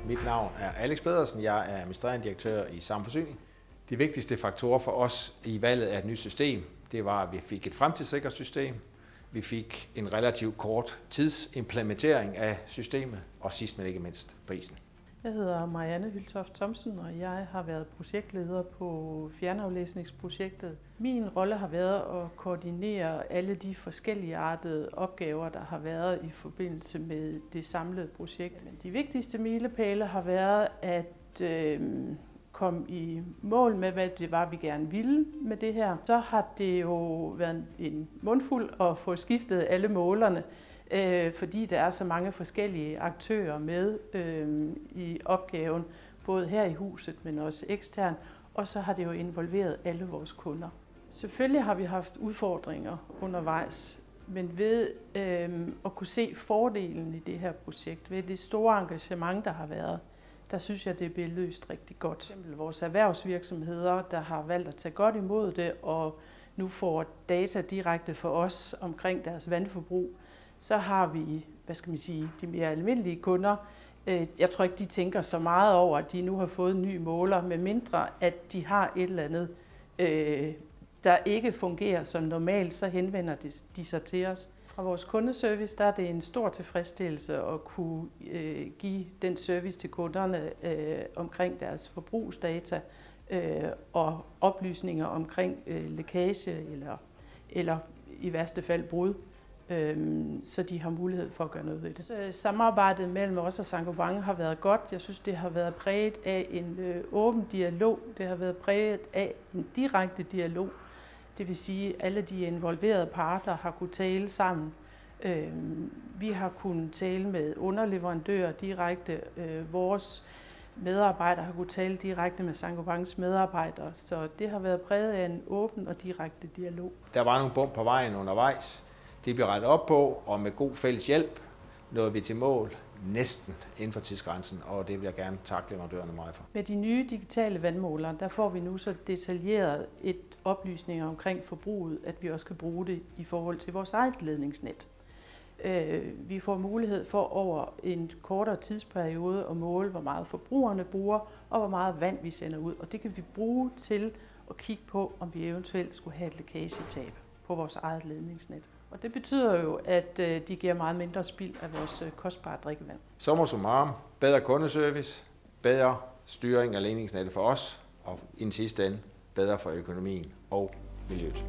Mit navn er Alex Pedersen. Jeg er administrerende direktør i Samforsyning. De vigtigste faktorer for os i valget af et nyt system, det var, at vi fik et fremtidssikret system. Vi fik en relativt kort tidsimplementering af systemet, og sidst men ikke mindst prisen. Jeg hedder Marianne Hyltoft Thomsen, og jeg har været projektleder på fjernaflæsningsprojektet. Min rolle har været at koordinere alle de forskellige artede opgaver, der har været i forbindelse med det samlede projekt. De vigtigste milepæle har været at komme i mål med, hvad det var, vi gerne ville med det her. Så har det jo været en mundfuld at få skiftet alle målerne, fordi der er så mange forskellige aktører med i opgaven, både her i huset, men også eksternt, og så har det jo involveret alle vores kunder. Selvfølgelig har vi haft udfordringer undervejs, men ved at kunne se fordelen i det her projekt, ved det store engagement, der har været, der synes jeg, det er blevet løst rigtig godt. For eksempel vores erhvervsvirksomheder, der har valgt at tage godt imod det, og nu får data direkte for os omkring deres vandforbrug. Så har vi, de mere almindelige kunder. Jeg tror ikke, de tænker så meget over, at de nu har fået en ny måler, medmindre at de har et eller andet, der ikke fungerer som normalt, så henvender de sig til os. Fra vores kundeservice, der er det en stor tilfredsstillelse at kunne give den service til kunderne omkring deres forbrugsdata og oplysninger omkring lækage eller i værste fald brud, så de har mulighed for at gøre noget ved det. Så samarbejdet mellem os og Saint-Gobain har været godt. Jeg synes, det har været præget af en åben dialog. Det har været præget af en direkte dialog. Det vil sige, at alle de involverede parter har kunnet tale sammen. Vi har kunnet tale med underleverandører direkte. Vores medarbejdere har kunnet tale direkte med Saint-Gobains medarbejdere. Så det har været præget af en åben og direkte dialog. Der var nogle bump på vejen undervejs. Det blev rettet op på, og med god fælles hjælp nåede vi til mål næsten inden for tidsgrænsen, og det vil jeg gerne takke leverandørerne meget for. Med de nye digitale vandmålere, der får vi nu så detaljeret et oplysninger omkring forbruget, at vi også kan bruge det i forhold til vores eget ledningsnet. Vi får mulighed for over en kortere tidsperiode at måle, hvor meget forbrugerne bruger, og hvor meget vand vi sender ud. Og det kan vi bruge til at kigge på, om vi eventuelt skulle have et lækagetab på vores eget ledningsnet. Og det betyder jo, at de giver meget mindre spild af vores kostbare drikkevand. Summa summarum, bedre kundeservice, bedre styring af ledningsnettet for os, og i den sidste ende bedre for økonomien og miljøet.